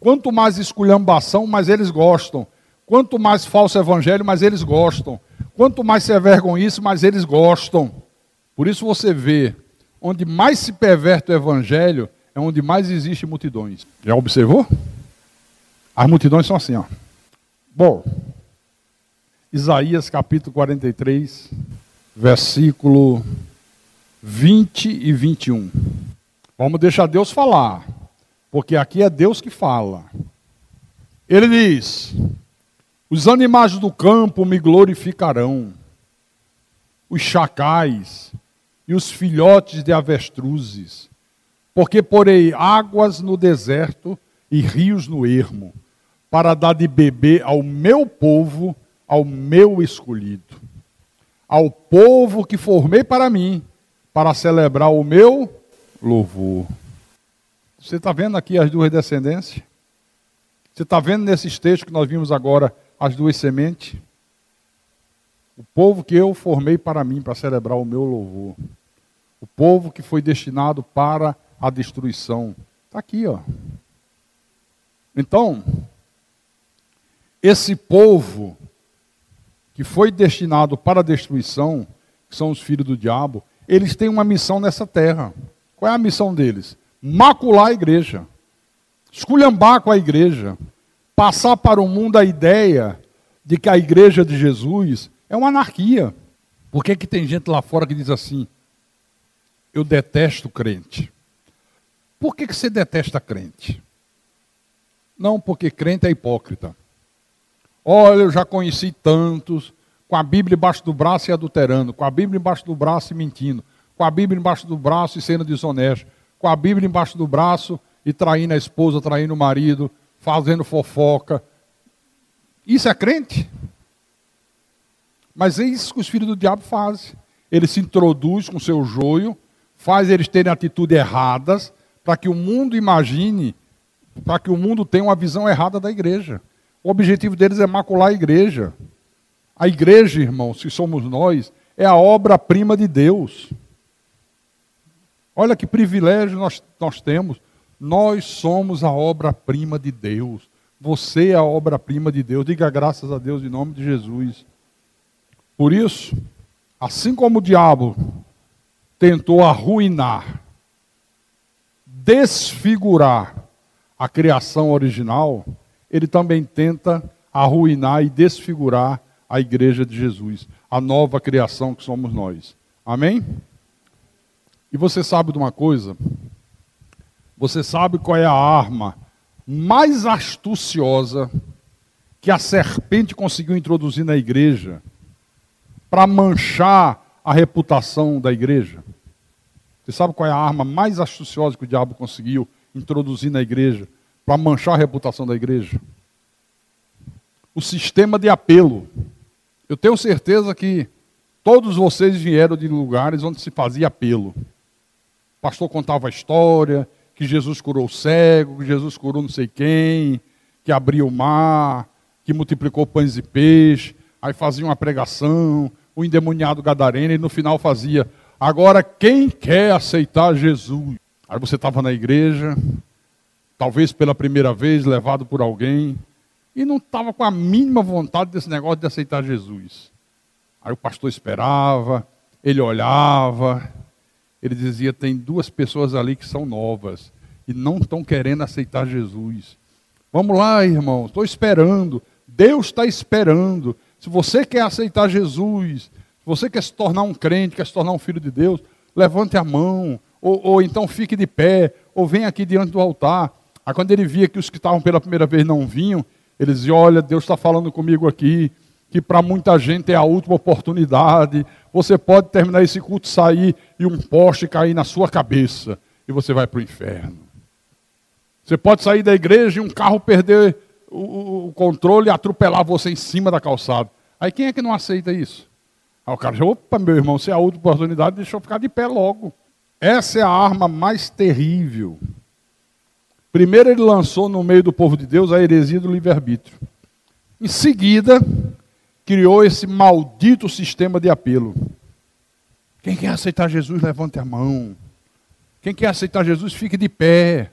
Quanto mais esculhambação, mais eles gostam. Quanto mais falso evangelho, mais eles gostam. Quanto mais se envergonhice, mais eles gostam. Por isso você vê, onde mais se perverte o evangelho, é onde mais existe multidões. Já observou? As multidões são assim, ó. Bom, Isaías capítulo 43, versículo 20 e 21. Vamos deixar Deus falar, porque aqui é Deus que fala. Ele diz: os animais do campo me glorificarão, os chacais e os filhotes de avestruzes, porque porei águas no deserto e rios no ermo, para dar de beber ao meu povo, ao meu escolhido, ao povo que formei para mim, para celebrar o meu louvor. Você está vendo aqui as duas descendências? Você está vendo nesses textos que nós vimos agora as duas sementes? O povo que eu formei para mim, para celebrar o meu louvor. O povo que foi destinado para a destruição. Está aqui, ó. Então, esse povo que foi destinado para a destruição, que são os filhos do diabo, eles têm uma missão nessa terra. Qual é a missão deles? Macular a igreja, esculhambar com a igreja, passar para o mundo a ideia de que a igreja de Jesus é uma anarquia. Por que tem gente lá fora que diz assim: eu detesto crente? Por que você detesta crente? Não, porque crente é hipócrita. Olha, eu já conheci tantos, com a Bíblia embaixo do braço e adulterando, com a Bíblia embaixo do braço e mentindo, com a Bíblia embaixo do braço e sendo desonesto, com a Bíblia embaixo do braço e traindo a esposa, traindo o marido, fazendo fofoca. Isso é crente? Mas é isso que os filhos do diabo fazem. Ele se introduz com seu joio, faz eles terem atitudes erradas, para que o mundo imagine, para que o mundo tenha uma visão errada da igreja. O objetivo deles é macular a igreja. A igreja, irmãos, se somos nós, é a obra-prima de Deus. Olha que privilégio nós temos. Nós somos a obra-prima de Deus. Você é a obra-prima de Deus. Diga graças a Deus em nome de Jesus. Por isso, assim como o diabo tentou arruinar, desfigurar a criação original, ele também tenta arruinar e desfigurar a igreja de Jesus, a nova criação que somos nós. Amém? E você sabe de uma coisa? Você sabe qual é a arma mais astuciosa que a serpente conseguiu introduzir na igreja para manchar a reputação da igreja? Você sabe qual é a arma mais astuciosa que o diabo conseguiu introduzir na igreja para manchar a reputação da igreja? O sistema de apelo. Eu tenho certeza que todos vocês vieram de lugares onde se fazia apelo. O pastor contava a história, que Jesus curou o cego, que Jesus curou não sei quem, que abriu o mar, que multiplicou pães e peixes, aí fazia uma pregação, o endemoniado gadareno, e no final fazia: agora quem quer aceitar Jesus? Aí você estava na igreja, talvez pela primeira vez, levado por alguém, e não estava com a mínima vontade desse negócio de aceitar Jesus. Aí o pastor esperava, ele olhava, ele dizia: tem duas pessoas ali que são novas e não estão querendo aceitar Jesus. Vamos lá, irmãos, estou esperando. Deus está esperando. Se você quer aceitar Jesus, se você quer se tornar um crente, quer se tornar um filho de Deus, levante a mão, ou então fique de pé, ou venha aqui diante do altar. Aí quando ele via que os que estavam pela primeira vez não vinham, ele dizia: olha, Deus está falando comigo aqui, que para muita gente é a última oportunidade. Você pode terminar esse culto, sair e um poste cair na sua cabeça e você vai para o inferno. Você pode sair da igreja e um carro perder o controle e atropelar você em cima da calçada. Aí quem é que não aceita isso? Aí o cara diz: opa, meu irmão, se é a última oportunidade, deixa eu ficar de pé logo. Essa é a arma mais terrível. Primeiro ele lançou no meio do povo de Deus a heresia do livre-arbítrio. Em seguida, criou esse maldito sistema de apelo. Quem quer aceitar Jesus, levante a mão. Quem quer aceitar Jesus, fique de pé.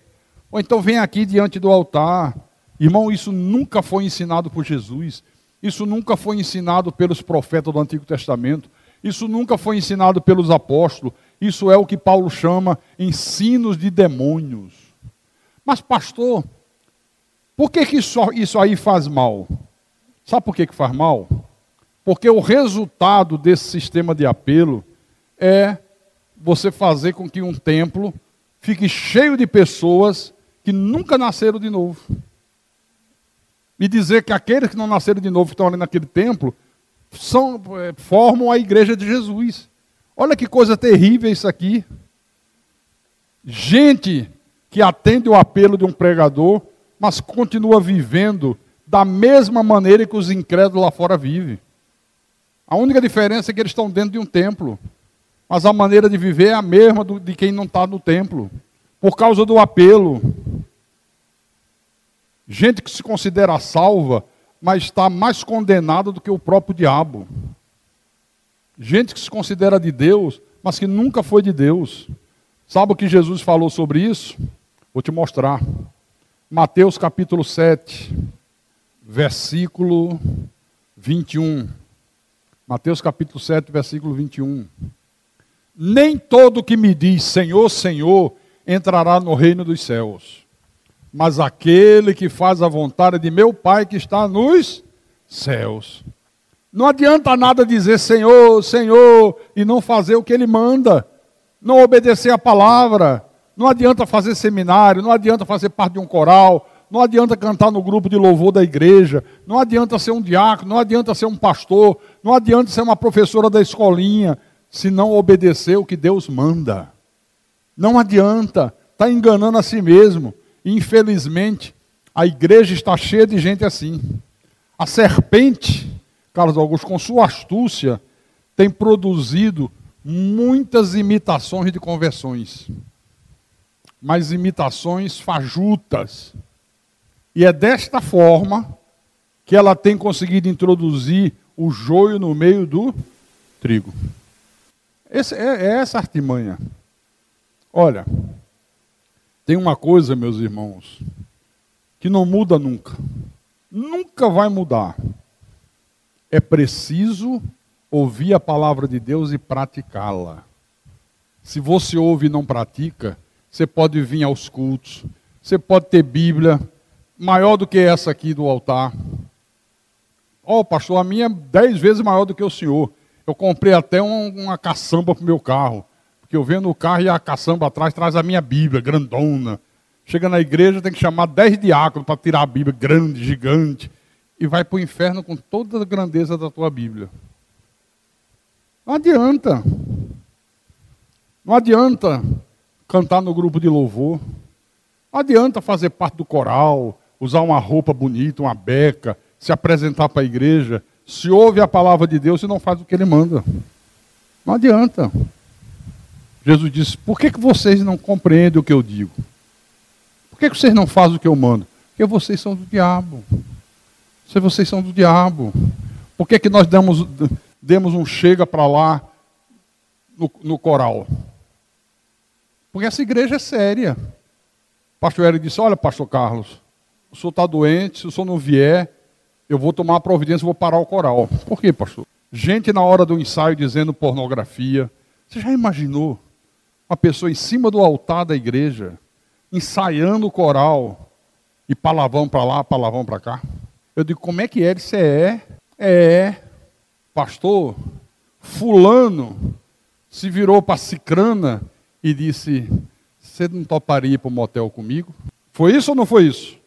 Ou então vem aqui diante do altar. Irmão, isso nunca foi ensinado por Jesus. Isso nunca foi ensinado pelos profetas do Antigo Testamento. Isso nunca foi ensinado pelos apóstolos. Isso é o que Paulo chama ensinos de demônios. Mas, pastor, por que isso aí faz mal? Sabe por que faz mal? Porque o resultado desse sistema de apelo é você fazer com que um templo fique cheio de pessoas que nunca nasceram de novo. E dizer que aqueles que não nasceram de novo, que estão ali naquele templo, formam a igreja de Jesus. Olha que coisa terrível isso aqui. Gente que atende o apelo de um pregador, mas continua vivendo da mesma maneira que os incrédulos lá fora vivem. A única diferença é que eles estão dentro de um templo, mas a maneira de viver é a mesma de quem não está no templo, por causa do apelo. Gente que se considera salva, mas está mais condenada do que o próprio diabo. Gente que se considera de Deus, mas que nunca foi de Deus. Sabe o que Jesus falou sobre isso? Vou te mostrar. Mateus capítulo 7, versículo 21. Mateus capítulo 7, versículo 21. Nem todo que me diz Senhor, Senhor, entrará no reino dos céus, mas aquele que faz a vontade de meu Pai que está nos céus. Não adianta nada dizer Senhor, Senhor, e não fazer o que Ele manda, não obedecer a palavra. Não adianta fazer seminário, não adianta fazer parte de um coral, não adianta cantar no grupo de louvor da igreja, não adianta ser um diácono, não adianta ser um pastor, não adianta ser uma professora da escolinha, se não obedecer o que Deus manda. Não adianta, está enganando a si mesmo. Infelizmente, a igreja está cheia de gente assim. A serpente, Carlos Augusto, com sua astúcia, tem produzido muitas imitações de conversões. Mas imitações fajutas. E é desta forma que ela tem conseguido introduzir o joio no meio do trigo. É essa artimanha. Olha, tem uma coisa, meus irmãos, que não muda nunca. Nunca vai mudar. É preciso ouvir a palavra de Deus e praticá-la. Se você ouve e não pratica, você pode vir aos cultos, você pode ter Bíblia maior do que essa aqui do altar. Pastor, a minha é 10 vezes maior do que o senhor. Eu comprei até uma caçamba para o meu carro, porque eu venho no carro e a caçamba atrás traz a minha Bíblia, grandona. Chega na igreja, tem que chamar 10 diáconos para tirar a Bíblia, grande, gigante, e vai para o inferno com toda a grandeza da tua Bíblia. Não adianta. Não adianta cantar no grupo de louvor. Não adianta fazer parte do coral, usar uma roupa bonita, uma beca, se apresentar para a igreja, se ouve a palavra de Deus e não faz o que Ele manda. Não adianta. Jesus disse, por que vocês não compreendem o que eu digo? Por que vocês não fazem o que eu mando? Porque vocês são do diabo. Se vocês são do diabo. Por que nós demos um chega para lá no coral? Porque essa igreja é séria. O pastor Eric disse, olha, pastor Carlos, o senhor está doente, se o senhor não vier, eu vou tomar uma providência e vou parar o coral. Por quê, pastor? Gente na hora do ensaio dizendo pornografia. Você já imaginou uma pessoa em cima do altar da igreja, ensaiando o coral, e palavrão para lá, palavrão para cá? Eu digo, como é que é? Isso pastor, fulano se virou para Cicrana e disse, você não toparia ir para o motel comigo? Foi isso ou não foi isso?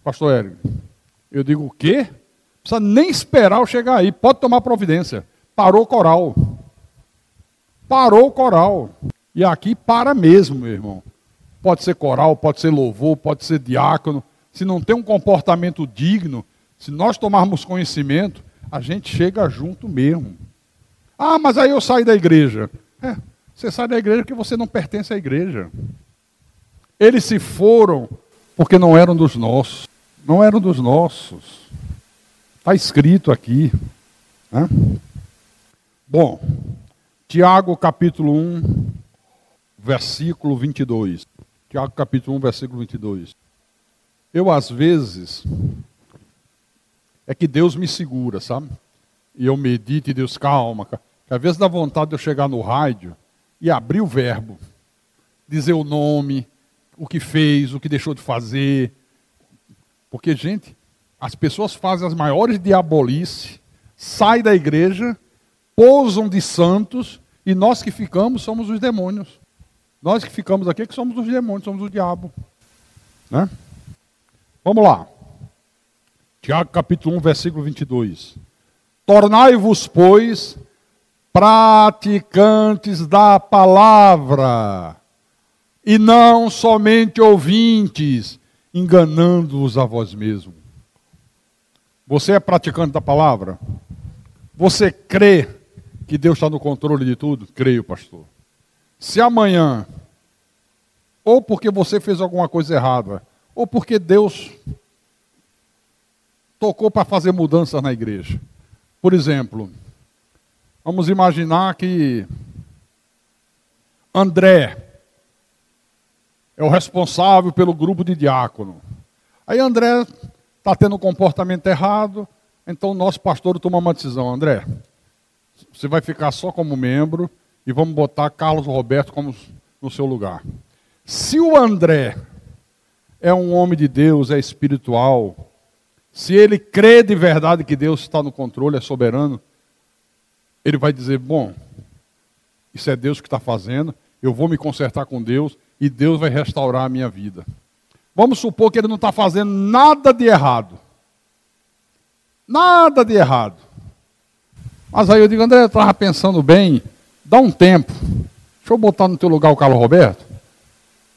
Pastor Hélio, eu digo, o quê? Não precisa nem esperar eu chegar aí, pode tomar providência. Parou o coral. Parou o coral. E aqui para mesmo, meu irmão. Pode ser coral, pode ser louvor, pode ser diácono. Se não tem um comportamento digno, se nós tomarmos conhecimento, a gente chega junto mesmo. Ah, mas aí eu saio da igreja. Você sai da igreja porque você não pertence à igreja. Eles se foram porque não eram dos nossos. Não eram dos nossos. Está escrito aqui. Bom, Tiago capítulo 1, versículo 22. Tiago capítulo 1, versículo 22. Eu, às vezes, é que Deus me segura, sabe? E eu medito e Deus, calma. Que às vezes dá vontade de eu chegar no rádio e abrir o verbo, dizer o nome, o que fez, o que deixou de fazer. Porque, gente, as pessoas fazem as maiores diabolices, saem da igreja, pousam de santos, e nós que ficamos somos os demônios. Nós que ficamos aqui que somos os demônios, somos o diabo. Né? Vamos lá. Tiago capítulo 1, versículo 22. Tornai-vos, pois, praticantes da palavra, e não somente ouvintes, enganando-vos a vós mesmos. Você é praticante da palavra? Você crê que Deus está no controle de tudo? Creio, pastor. Se amanhã, ou porque você fez alguma coisa errada, ou porque Deus tocou para fazer mudanças na igreja. Por exemplo, vamos imaginar que André é o responsável pelo grupo de diácono. Aí André está tendo um comportamento errado, então o nosso pastor toma uma decisão. André, você vai ficar só como membro e vamos botar Carlos Roberto como no seu lugar. Se o André é um homem de Deus, é espiritual, se ele crê de verdade que Deus está no controle, é soberano, ele vai dizer, bom, isso é Deus que está fazendo, eu vou me consertar com Deus e Deus vai restaurar a minha vida. Vamos supor que ele não está fazendo nada de errado. Nada de errado. Mas aí eu digo, André, eu estava pensando bem, dá um tempo, deixa eu botar no teu lugar o Carlos Roberto.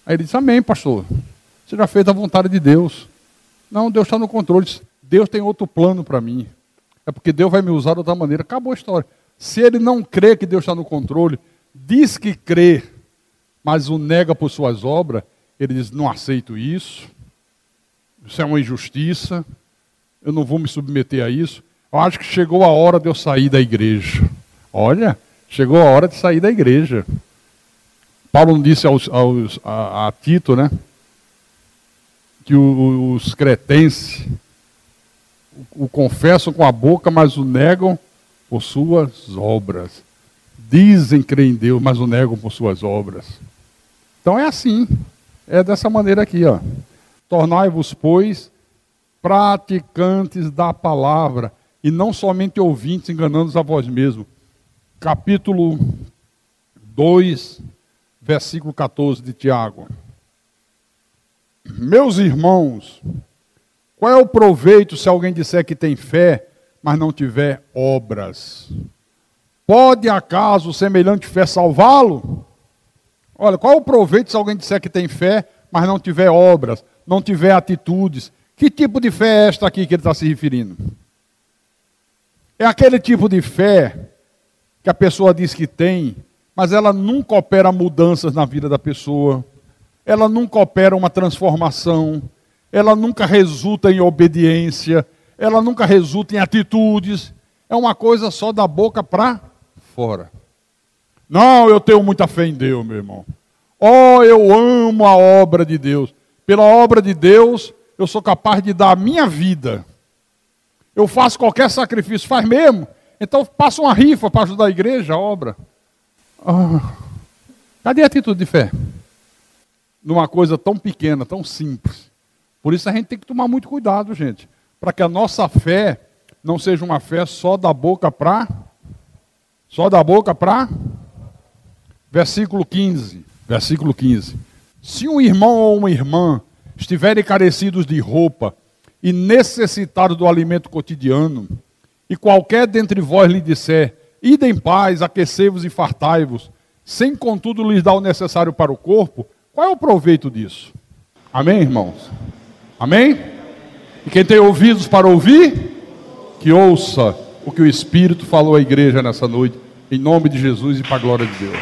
Aí ele disse, amém, pastor, você já fez a vontade de Deus. Não, Deus está no controle, Deus tem outro plano para mim. É porque Deus vai me usar de outra maneira. Acabou a história. Se ele não crê que Deus está no controle, diz que crê, mas o nega por suas obras, ele diz, não aceito isso, isso é uma injustiça, eu não vou me submeter a isso. Eu acho que chegou a hora de eu sair da igreja. Olha, chegou a hora de sair da igreja. Paulo disse a Tito, né, que os cretenses o confessam com a boca, mas o negam por suas obras. Dizem crer em Deus, mas o negam por suas obras. Então é assim, é dessa maneira aqui, ó. Tornai-vos, pois, praticantes da palavra, e não somente ouvintes, enganando-os a vós mesmos. Capítulo 2, versículo 14 de Tiago. Meus irmãos, qual é o proveito se alguém disser que tem fé, mas não tiver obras? Pode acaso semelhante fé salvá-lo? Olha, qual é o proveito se alguém disser que tem fé, mas não tiver obras, não tiver atitudes? Que tipo de fé é esta aqui que ele está se referindo? É aquele tipo de fé que a pessoa diz que tem, mas ela nunca opera mudanças na vida da pessoa, ela nunca opera uma transformação, ela nunca resulta em obediência, ela nunca resulta em atitudes, é uma coisa só da boca para fora. Não, eu tenho muita fé em Deus, meu irmão. Oh, eu amo a obra de Deus. Pela obra de Deus, eu sou capaz de dar a minha vida. Eu faço qualquer sacrifício, faz mesmo. Então passa uma rifa para ajudar a igreja, a obra. Cadê a atitude de fé? Numa coisa tão pequena, tão simples. Por isso a gente tem que tomar muito cuidado, gente. Para que a nossa fé não seja uma fé só da boca para... Versículo 15. Versículo 15. Se um irmão ou uma irmã estiverem carecidos de roupa e necessitados do alimento cotidiano, e qualquer dentre vós lhe disser, ide em paz, aquecei-vos e fartai-vos, sem contudo lhes dar o necessário para o corpo, qual é o proveito disso? Amém, irmãos? Amém? E quem tem ouvidos para ouvir, que ouça o que o Espírito falou à igreja nessa noite, em nome de Jesus e para a glória de Deus.